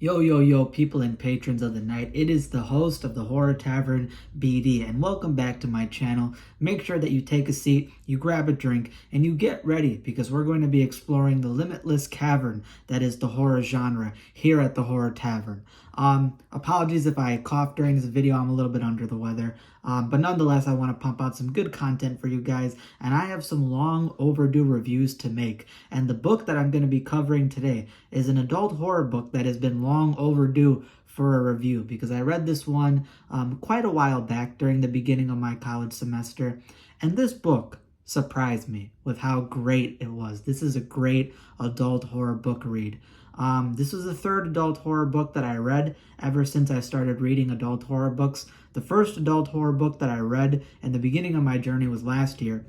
Yo, yo, yo, people and patrons of the night. It is the host of the Horror Tavern, BD, and welcome back to my channel. Make sure that you take a seat, you grab a drink, and you get ready because we're going to be exploring the limitless cavern that is the horror genre here at the Horror Tavern. Apologies if I coughed during this video. I'm a little bit under the weather. But nonetheless, I want to pump out some good content for you guys, and I have some long overdue reviews to make. And the book that I'm going to be covering today is an adult horror book that has been long overdue for a review because I read this one quite a while back during the beginning of my college semester, and this book surprised me with how great it was. This is a great adult horror book read. This was the third adult horror book that I read ever since I started reading adult horror books. The first adult horror book that I read in the beginning of my journey was last year.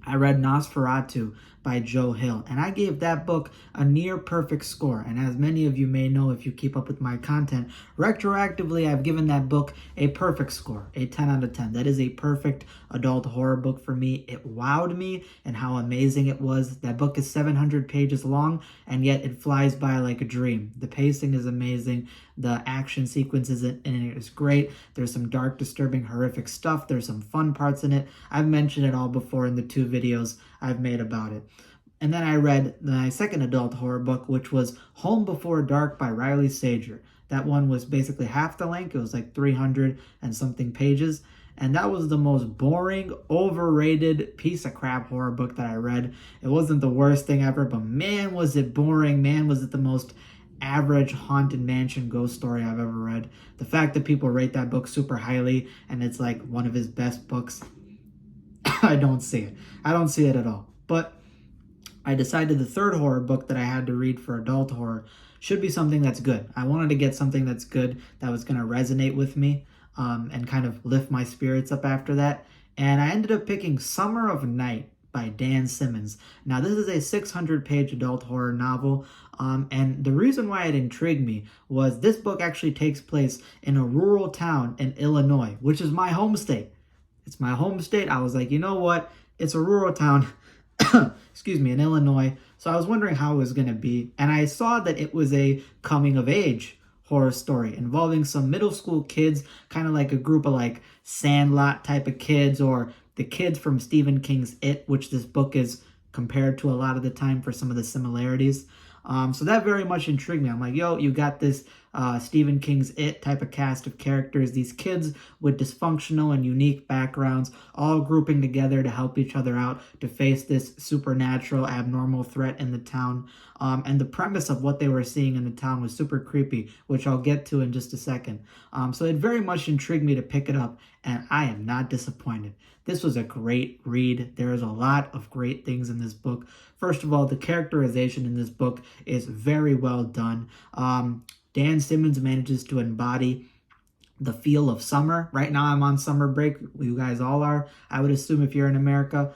I read Nosferatu by Joe Hill, and I gave that book a near perfect score. And as many of you may know if you keep up with my content, retroactively I've given that book a perfect score, a 10 out of 10. That is a perfect adult horror book for me. It wowed me and how amazing it was. That book is 700 pages long, and yet it flies by like a dream. The pacing is amazing. The action sequences in it is great. There's some dark, disturbing, horrific stuff. There's some fun parts in it. I've mentioned it all before in the 2 videos I've made about it. And then I read my second adult horror book, which was Home Before Dark by Riley Sager. That one was basically half the length. It was like 300 and something pages. And that was the most boring, overrated piece of crap horror book that I read. It wasn't the worst thing ever, but man, was it boring. Man, was it the most average haunted mansion ghost story I've ever read. The fact that people rate that book super highly and it's like one of his best books, I don't see it. I don't see it at all. But I decided the third horror book that I had to read for adult horror should be something that's good. I wanted to get something that's good that was going to resonate with me and kind of lift my spirits up after that. And I ended up picking Summer of Night by Dan Simmons. Now, this is a 600-page adult horror novel, and the reason why it intrigued me was this book actually takes place in a rural town in Illinois, which is my home state. It's my home state. I was like, you know what? It's a rural town, excuse me, in Illinois. So I was wondering how it was going to be, and I saw that it was a coming-of-age horror story involving some middle school kids, kind of like a group of like Sandlot type of kids, or the kids from Stephen King's It, which this book is compared to a lot of the time for some of the similarities. So that very much intrigued me. I'm like, yo, you got this Stephen King's It type of cast of characters, these kids with dysfunctional and unique backgrounds, all grouping together to help each other out to face this supernatural, abnormal threat in the town. And the premise of what they were seeing in the town was super creepy, which I'll get to in just a second. So it very much intrigued me to pick it up, and I am not disappointed. This was a great read. There is a lot of great things in this book. First of all, the characterization in this book is very well done. Dan Simmons manages to embody the feel of summer. Right now I'm on summer break. You guys all are, I would assume, if you're in America.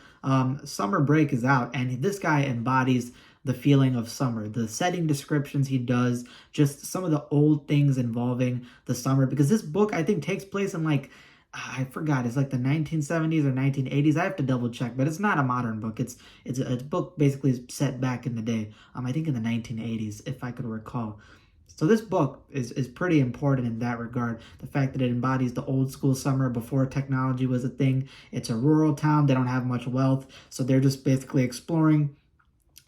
Summer break is out, and this guy embodies the feeling of summer. The setting descriptions he does, just some of the old things involving the summer, because this book, I think, takes place in like, I forgot, it's like the 1970s or 1980s. I have to double check, but it's not a modern book. It's a book basically set back in the day. I think in the 1980s, if I could recall. So this book is pretty important in that regard. The fact that it embodies the old school summer before technology was a thing. It's a rural town. They don't have much wealth, so they're just basically exploring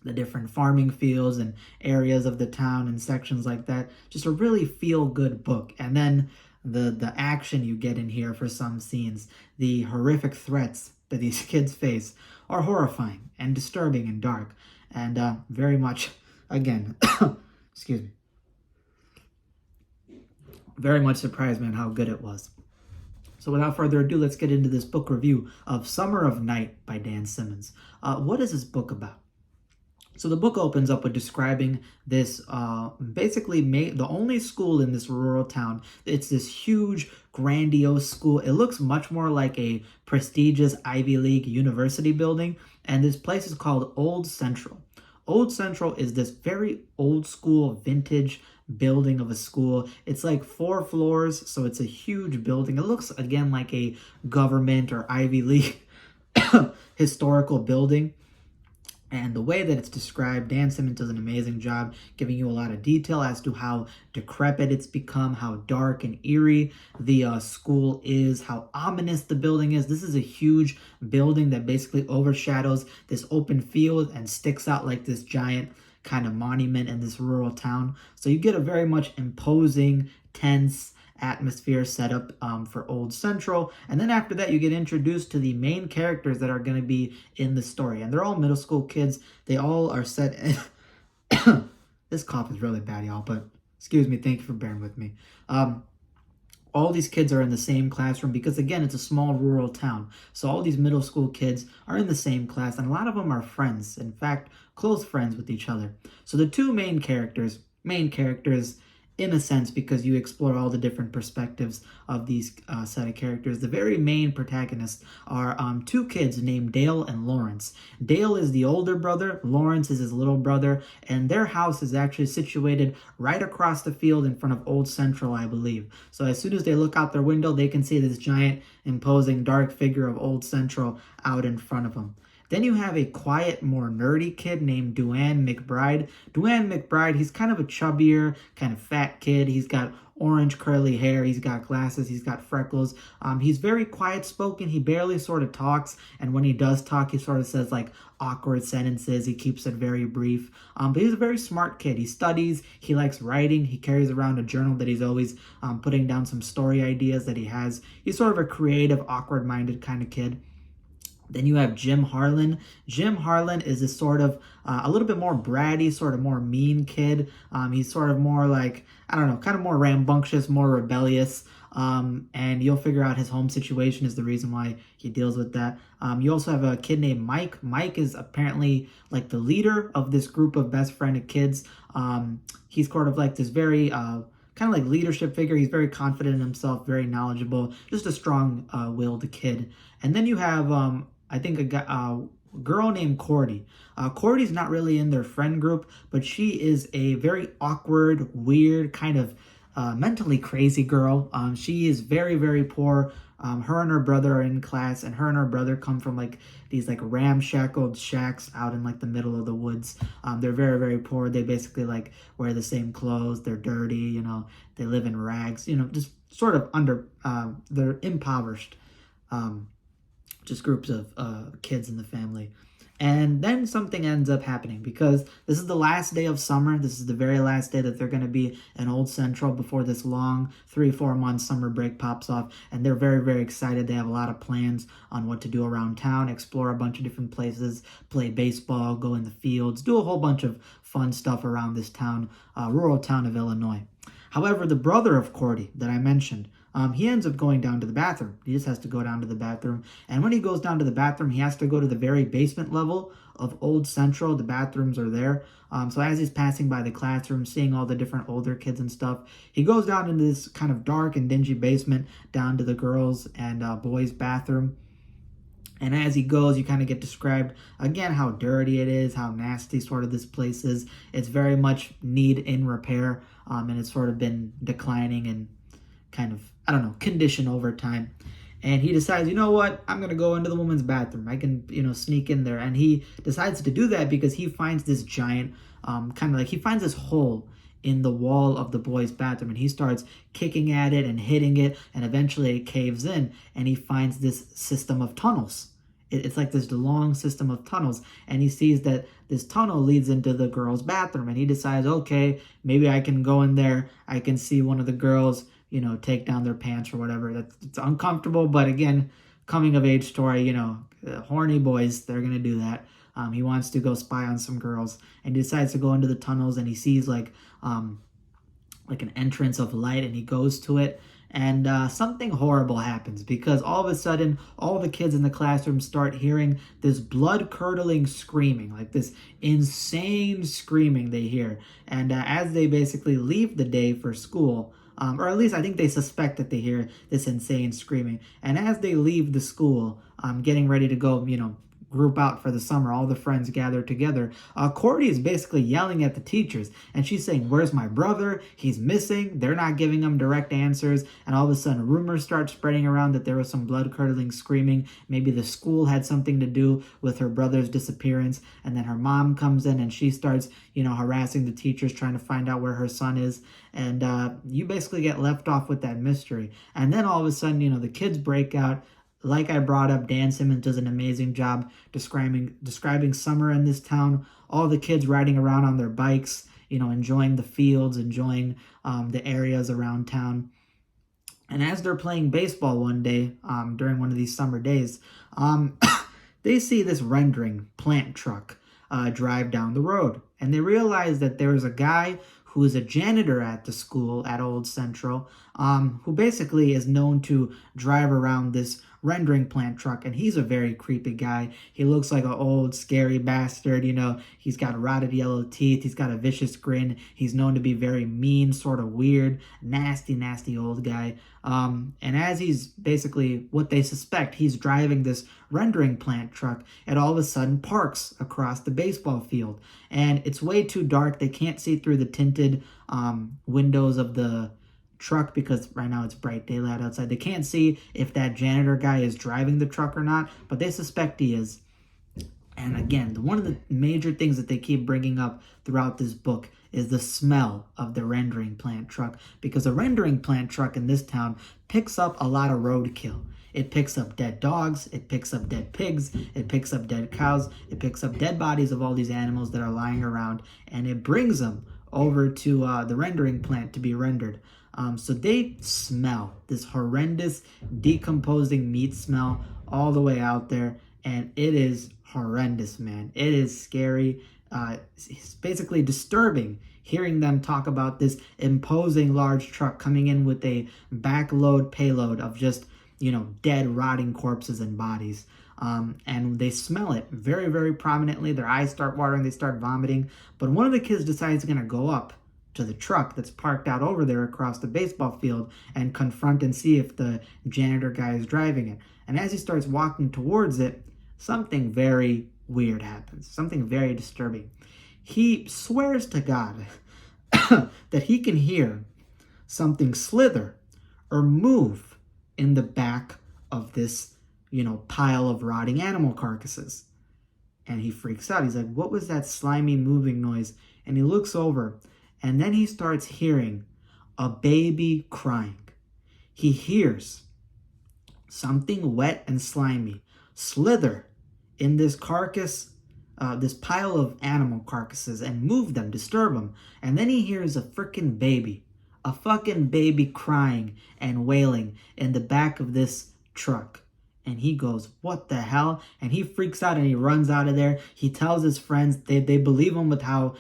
the different farming fields and areas of the town and sections like that. Just a really feel-good book. And then the action you get in here for some scenes, the horrific threats that these kids face are horrifying and disturbing and dark, and very much, again, excuse me, very much surprised me on how good it was. So without further ado, let's get into this book review of Summer of Night by Dan Simmons. What is this book about? So the book opens up with describing this basically the only school in this rural town. It's this huge, grandiose school. It looks much more like a prestigious Ivy League university building, and this place is called Old Central. Old Central is this very old school, vintage building of a school. It's like 4 floors, so it's a huge building. It looks, again, like a government or Ivy League historical building. And the way that it's described, Dan Simmons does an amazing job giving you a lot of detail as to how decrepit it's become, how dark and eerie the school is, how ominous the building is. This is a huge building that basically overshadows this open field and sticks out like this giant kind of monument in this rural town. So you get a very much imposing, tense atmosphere set up for Old Central. And then after that, you get introduced to the main characters that are going to be in the story. And they're all middle school kids. They all are set in... This cough is really bad, y'all, but excuse me. Thank you for bearing with me. All these kids are in the same classroom because, again, it's a small rural town. So all these middle school kids are in the same class, and a lot of them are friends. In fact, close friends with each other. So the two main characters in a sense, because you explore all the different perspectives of these set of characters. The very main protagonists are two kids named Dale and Lawrence. Dale is the older brother, Lawrence is his little brother, and their house is actually situated right across the field in front of Old Central, I believe. So as soon as they look out their window, they can see this giant, imposing, dark figure of Old Central out in front of them. Then you have a quiet, more nerdy kid named Duane McBride. Duane McBride, he's kind of a chubbier, kind of fat kid. He's got orange curly hair. He's got glasses. He's got freckles. He's very quiet spoken. He barely sort of talks. And when he does talk, he sort of says like awkward sentences. He keeps it very brief. But he's a very smart kid. He studies. He likes writing. He carries around a journal that he's always putting down some story ideas that he has. He's sort of a creative, awkward-minded kind of kid. Then you have Jim Harlan. Jim Harlan is a sort of a little bit more bratty, sort of more mean kid. He's sort of more like, I don't know, kind of more rambunctious, more rebellious. And you'll figure out his home situation is the reason why he deals with that. You also have a kid named Mike. Mike is apparently like the leader of this group of best friend of kids. He's sort of like this very... kind of like leadership figure. He's very confident in himself, very knowledgeable, just a strong-willed kid. And then you have, I think, a girl named Cordy. Cordy's not really in their friend group, but she is a very awkward, weird, kind of mentally crazy girl. She is very, very poor. Her and her brother are in class, and her and her brother come from like these like ramshackled shacks out in like the middle of the woods. They're very, very poor. They basically like wear the same clothes. They're dirty, you know, they live in rags, you know, just sort of they're impoverished, just groups of kids in the family. And then something ends up happening because this is the last day of summer. This is the very last day that they're going to be in Old Central before this long 3-4 month summer break pops off. And they're very, very excited. They have a lot of plans on what to do around town, explore a bunch of different places, play baseball, go in the fields, do a whole bunch of fun stuff around this town, rural town of Illinois. However, the brother of Cordy that I mentioned, he ends up going down to the bathroom. He just has to go down to the bathroom. And when he goes down to the bathroom, he has to go to the very basement level of Old Central. The bathrooms are there. So as he's passing by the classroom, seeing all the different older kids and stuff, he goes down into this kind of dark and dingy basement down to the girls' and boys' bathroom. And as he goes, you kind of get described, again, how dirty it is, how nasty sort of this place is. It's very much need in repair, and it's sort of been declining and kind of, I don't know, condition over time. And he decides, you know what, I'm going to go into the woman's bathroom. I can, you know, sneak in there. And he decides to do that because he finds this giant, kind of like, he finds this hole in the wall of the boys' bathroom. And he starts kicking at it and hitting it. And eventually it caves in. And he finds this system of tunnels. It's like this long system of tunnels. And he sees that this tunnel leads into the girls' bathroom. And he decides, okay, maybe I can go in there. I can see one of the girls, you know, take down their pants or whatever. It's uncomfortable, but again, coming of age story, you know, horny boys, they're going to do that. He wants to go spy on some girls and he decides to go into the tunnels and he sees like an entrance of light and he goes to it. And something horrible happens because all of a sudden, all the kids in the classroom start hearing this blood-curdling screaming, like this insane screaming they hear. And as they basically leave the day for school, or at least I think they suspect that they hear this insane screaming. And as they leave the school, getting ready to go, you know, group out for the summer. All the friends gather together. Cordy is basically yelling at the teachers, and she's saying, "Where's my brother? He's missing." They're not giving them direct answers, and all of a sudden rumors start spreading around that there was some blood-curdling screaming. Maybe the school had something to do with her brother's disappearance, and then her mom comes in and she starts, harassing the teachers, trying to find out where her son is, and you basically get left off with that mystery. And then all of a sudden, the kids break out. Like I brought up, Dan Simmons does an amazing job describing summer in this town. All the kids riding around on their bikes, enjoying the fields, enjoying the areas around town. And as they're playing baseball one day, during one of these summer days, they see this rendering plant truck drive down the road. And they realize that there's a guy who is a janitor at the school at Old Central, who basically is known to drive around this rendering plant truck, and he's a very creepy guy. He looks like an old scary bastard. He's got rotted yellow teeth, he's got a vicious grin, he's known to be very mean, sort of weird, nasty old guy. And as he's basically what they suspect, he's driving this rendering plant truck, it all of a sudden parks across the baseball field, and it's way too dark. They can't see through the tinted windows of the truck because right now it's bright daylight outside. They can't see if that janitor guy is driving the truck or not, but they suspect he is. And again, one of the major things that they keep bringing up throughout this book is the smell of the rendering plant truck, because a rendering plant truck in this town picks up a lot of roadkill. It picks up dead dogs, it picks up dead pigs, it picks up dead cows, it picks up dead bodies of all these animals that are lying around, and it brings them over to the rendering plant to be rendered. So they smell this horrendous decomposing meat smell all the way out there, and it is horrendous, man. It is scary. It's basically disturbing hearing them talk about this imposing large truck coming in with a backload payload of just, dead, rotting corpses and bodies. And they smell it very, very prominently. Their eyes start watering, they start vomiting. But one of the kids decides he's going to go up to the truck that's parked out over there across the baseball field and confront and see if the janitor guy is driving it. And as he starts walking towards it, something very weird happens, something very disturbing. He swears to God that he can hear something slither or move in the back of this, pile of rotting animal carcasses. And he freaks out. He's like, what was that slimy moving noise? And he looks over, and then he starts hearing a baby crying. He hears something wet and slimy slither in this carcass, this pile of animal carcasses, and move them, disturb them. And then he hears a fucking baby crying and wailing in the back of this truck. And he goes, what the hell? And he freaks out and he runs out of there. He tells his friends, they believe him with how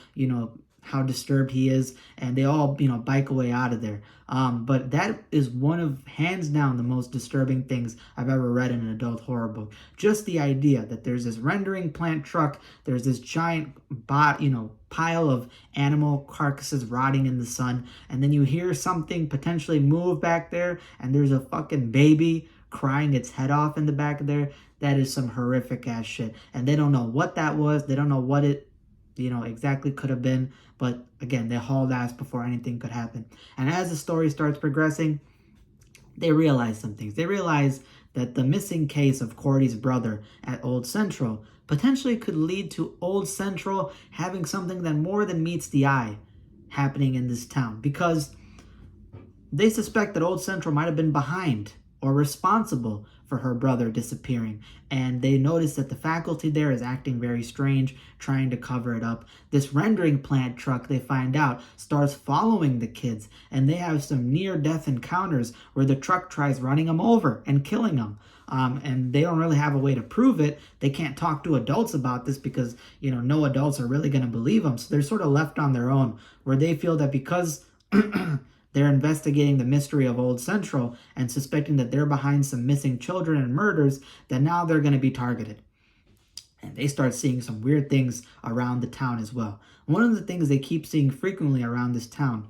disturbed he is, and they all, bike away out of there. But that is one of, hands down, the most disturbing things I've ever read in an adult horror book. Just the idea that there's this rendering plant truck, there's this giant pile of animal carcasses rotting in the sun, and then you hear something potentially move back there, and there's a fucking baby crying its head off in the back of there. That is some horrific ass shit. And they don't know what that was. They don't know what it exactly could have been. But again, they hauled ass before anything could happen. And as the story starts progressing, they realize some things. They realize that the missing case of Cordy's brother at Old Central potentially could lead to Old Central having something that more than meets the eye happening in this town. Because they suspect that Old Central might have been behind or responsible for her brother disappearing. And they notice that the faculty there is acting very strange, trying to cover it up. This rendering plant truck, they find out, starts following the kids, and they have some near-death encounters where the truck tries running them over and killing them. And they don't really have a way to prove it. They can't talk to adults about this because, no adults are really going to believe them. So they're sort of left on their own, where they feel that because they're investigating the mystery of Old Central and suspecting that they're behind some missing children and murders, that now they're going to be targeted. And they start seeing some weird things around the town as well. One of the things they keep seeing frequently around this town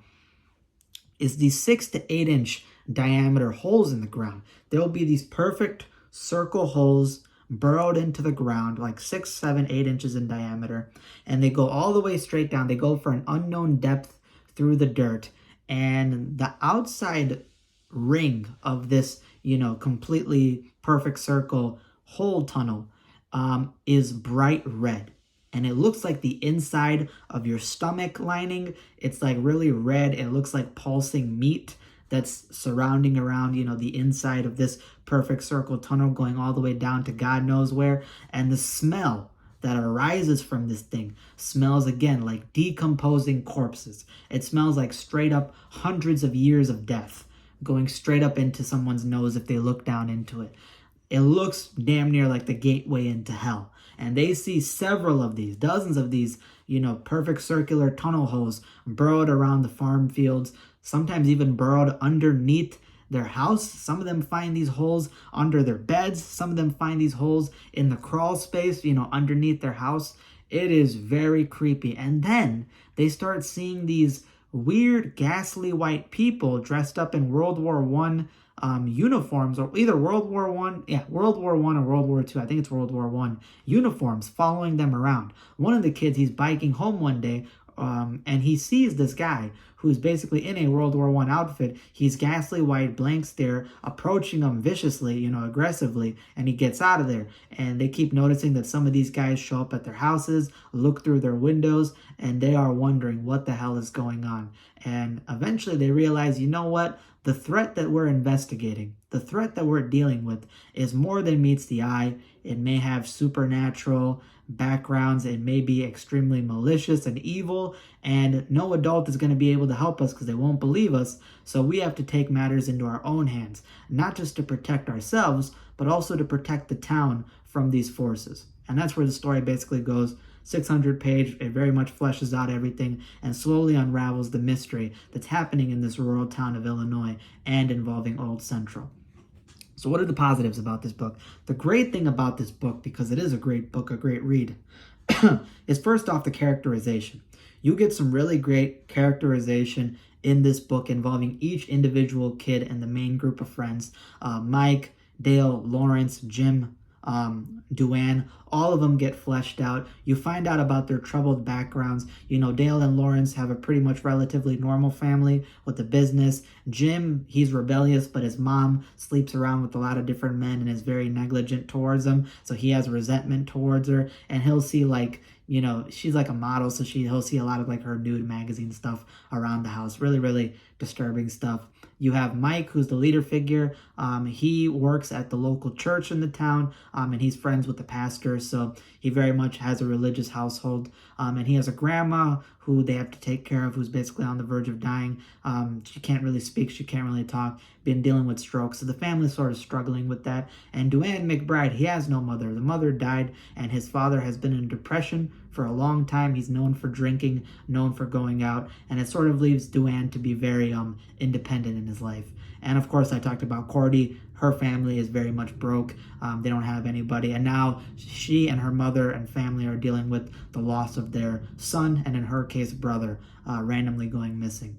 is these 6 to 8 inch diameter holes in the ground. There'll be these perfect circle holes burrowed into the ground, like 6, 7, 8 inches in diameter, and they go all the way straight down. They go for an unknown depth through the dirt, and the outside ring of this, completely perfect circle hole tunnel is bright red. And it looks like the inside of your stomach lining. It's like really red. It looks like pulsing meat that's surrounding around, the inside of this perfect circle tunnel going all the way down to God knows where. And the smell that arises from this thing smells, again, like decomposing corpses. It smells like straight up hundreds of years of death going straight up into someone's nose if they look down into it. It looks damn near like the gateway into hell. And they see several of these, dozens of these, perfect circular tunnel holes burrowed around the farm fields, sometimes even burrowed underneath their house. Some of them find these holes under their beds. Some of them find these holes in the crawl space, underneath their house. It is very creepy. And then they start seeing these weird, ghastly white people dressed up in World War I uniforms, or either World War One or World War II. I think it's World War I uniforms following them around. One of the kids, he's biking home one day, and he sees this guy who's basically in a World War I outfit. He's ghastly white, blank stare, approaching him viciously, aggressively, and he gets out of there. And they keep noticing that some of these guys show up at their houses, look through their windows, and they are wondering what the hell is going on. And eventually they realize, you know what? The threat that we're investigating, the threat that we're dealing with is more than meets the eye. It may have supernatural backgrounds. It may be extremely malicious and evil, and no adult is going to be able to help us because they won't believe us. So we have to take matters into our own hands, not just to protect ourselves, but also to protect the town from these forces. And that's where the story basically goes. 600-page, it very much fleshes out everything and slowly unravels the mystery that's happening in this rural town of Illinois and involving Old Central. So what are the positives about this book? The great thing about this book, because it is a great book, a great read, is first off the characterization. You get some really great characterization in this book involving each individual kid and the main group of friends. Mike, Dale, Lawrence, Jim, Duane, all of them get fleshed out. You find out about their troubled backgrounds. Dale and Lawrence have a pretty much relatively normal family with a business. Jim, he's rebellious, but his mom sleeps around with a lot of different men and is very negligent towards him. So he has resentment towards her, and he'll see she's like a model, so he'll see a lot of her nude magazine stuff around the house. Really, really disturbing stuff. You have Mike, who's the leader figure. He works at the local church in the town, and he's friends with the pastor, so he very much has a religious household. And he has a grandma who they have to take care of, who's basically on the verge of dying. She can't really speak, she can't really talk, been dealing with stroke, so the family's sort of struggling with that. And Duane McBride, he has no mother. The mother died, and his father has been in depression for a long time. He's known for drinking, known for going out, and it sort of leaves Duane to be very independent in his life. And of course, I talked about Cordy. Her family is very much broke. They don't have anybody. And now she and her mother and family are dealing with the loss of their son, and in her case, brother, randomly going missing.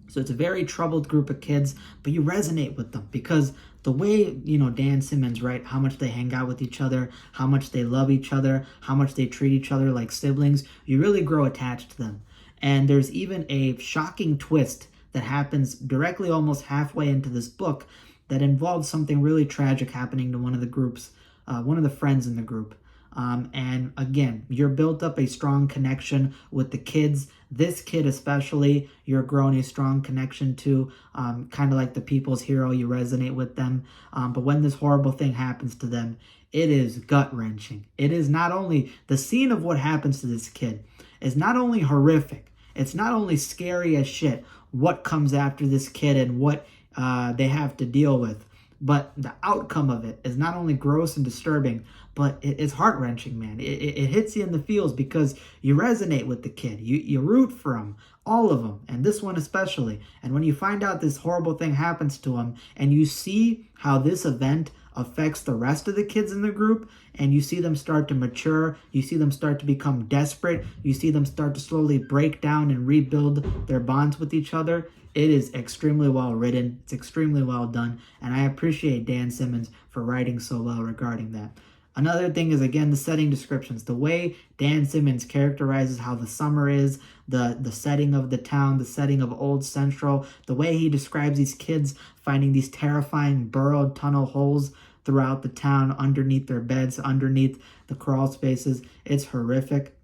So it's a very troubled group of kids, but you resonate with them because the way, Dan Simmons, right, how much they hang out with each other, how much they love each other, how much they treat each other like siblings, you really grow attached to them. And there's even a shocking twist that happens directly almost halfway into this book that involves something really tragic happening to one of the groups, one of the friends in the group. And again, you're built up a strong connection with the kids. This kid especially, you're growing a strong connection to, kind of like the people's hero, you resonate with them. But when this horrible thing happens to them, it is gut-wrenching. It is not only, the scene of what happens to this kid is not only horrific, it's not only scary as shit, what comes after this kid and what they have to deal with, but the outcome of it is not only gross and disturbing, but it's heart-wrenching, man. It hits you in the feels because you resonate with the kid. You root for him, all of them, and this one especially. And when you find out this horrible thing happens to him, and you see how this event affects the rest of the kids in the group, and you see them start to mature, you see them start to become desperate, you see them start to slowly break down and rebuild their bonds with each other, it is extremely well written, it's extremely well done, and I appreciate Dan Simmons for writing so well regarding that. Another thing is, again, the setting descriptions. The way Dan Simmons characterizes how the summer is, the setting of the town, the setting of Old Central, the way he describes these kids finding these terrifying burrowed tunnel holes throughout the town, underneath their beds, underneath the crawl spaces. It's horrific.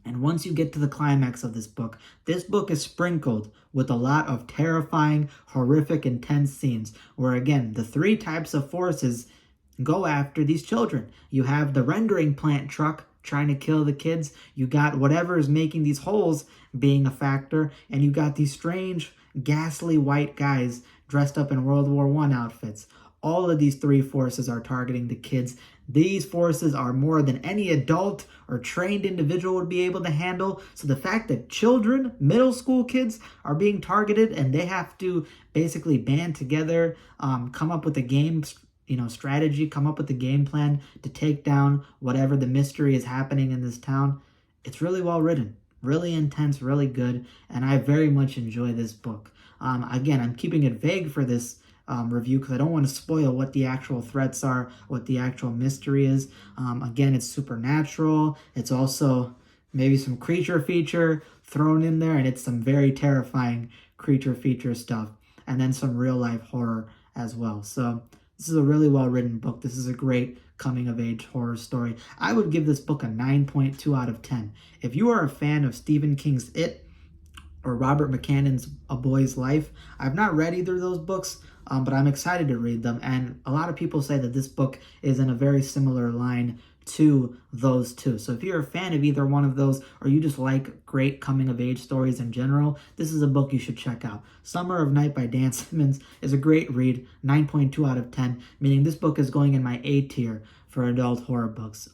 And once you get to the climax of this book is sprinkled with a lot of terrifying, horrific, intense scenes where, again, the three types of forces go after these children. You have the rendering plant truck trying to kill the kids. You got whatever is making these holes being a factor. And you got these strange, ghastly white guys dressed up in World War I outfits. All of these three forces are targeting the kids. These forces are more than any adult or trained individual would be able to handle. So the fact that children, middle school kids, are being targeted and they have to basically band together, come up with a game strategy, come up with a game plan to take down whatever the mystery is happening in this town. It's really well written, really intense, really good, and I very much enjoy this book. Again, I'm keeping it vague for this review because I don't want to spoil what the actual threats are, what the actual mystery is. Again, it's supernatural. It's also maybe some creature feature thrown in there, and it's some very terrifying creature feature stuff, and then some real life horror as well. So this is a really well-written book. This is a great coming-of-age horror story. I would give this book a 9.2 out of 10. If you are a fan of Stephen King's It or Robert McCannon's A Boy's Life, I've not read either of those books, but I'm excited to read them. And a lot of people say that this book is in a very similar line to those two. So if you're a fan of either one of those, or you just like great coming-of-age stories in general, this is a book you should check out. Summer of Night by Dan Simmons is a great read, 9.2 out of 10, meaning this book is going in my A tier for adult horror books.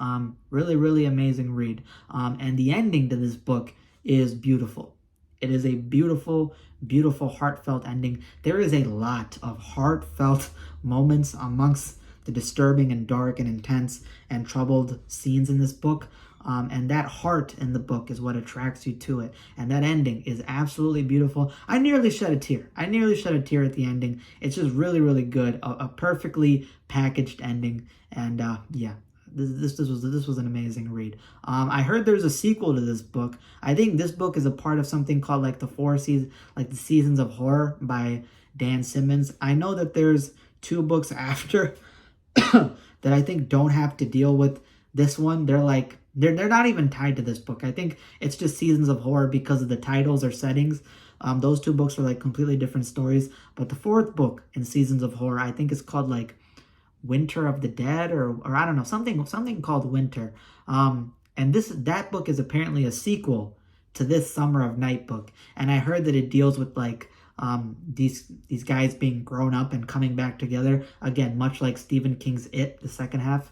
Really, really amazing read. And the ending to this book is beautiful. It is a beautiful, beautiful, heartfelt ending. There is a lot of heartfelt moments amongst the disturbing and dark and intense and troubled scenes in this book. And that heart in the book is what attracts you to it. And that ending is absolutely beautiful. I nearly shed a tear. I nearly shed a tear at the ending. It's just really, really good. A perfectly packaged ending. And yeah, this was an amazing read. I heard there's a sequel to this book. I think this book is a part of something called like the Seasons of Horror by Dan Simmons. I know that there's 2 books after that I think don't have to deal with this one. They're not even tied to this book. I think it's just Seasons of Horror because of the titles or settings. Those 2 books are like completely different stories. But the 4th book in Seasons of Horror, I think, is called like Winter of the Dead or I don't know, something called Winter. And that book is apparently a sequel to this Summer of Night book. And I heard that it deals with like these guys being grown up and coming back together again, much like Stephen King's It, the second half.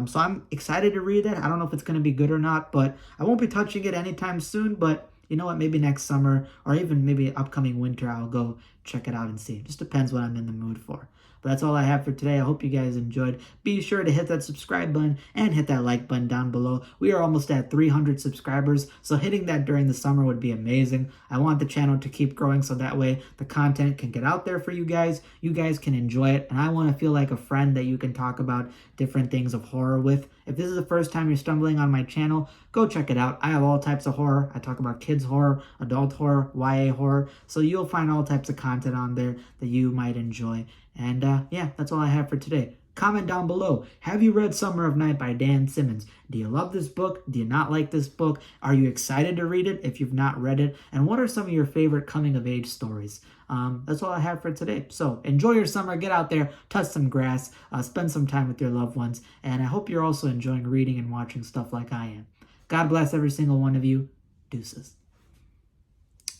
So I'm excited to read that. I don't know if it's going to be good or not, but I won't be touching it anytime soon. But you know what? Maybe next summer or even maybe upcoming winter, I'll go check it out and see. It just depends what I'm in the mood for. But that's all I have for today. I hope you guys enjoyed. Be sure to hit that subscribe button and hit that like button down below. We are almost at 300 subscribers, so hitting that during the summer would be amazing. I want the channel to keep growing so that way the content can get out there for you guys. You guys can enjoy it, and I want to feel like a friend that you can talk about different things of horror with. If this is the first time you're stumbling on my channel, go check it out. I have all types of horror. I talk about kids horror, adult horror, YA horror, so you'll find all types of content on there that you might enjoy. And yeah, that's all I have for today. Comment down below. Have you read Summer of Night by Dan Simmons? Do you love this book? Do you not like this book? Are you excited to read it if you've not read it? And what are some of your favorite coming-of-age stories? That's all I have for today. So enjoy your summer. Get out there, touch some grass, spend some time with your loved ones. And I hope you're also enjoying reading and watching stuff like I am. God bless every single one of you. Deuces.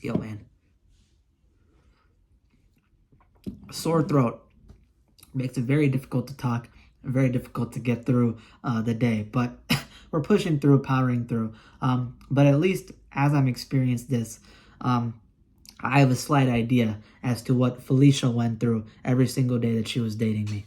Yo, man. Sore throat makes it very difficult to talk, very difficult to get through the day, but we're pushing through, powering through. But at least as I'm experiencing this, I have a slight idea as to what Felicia went through every single day that she was dating me.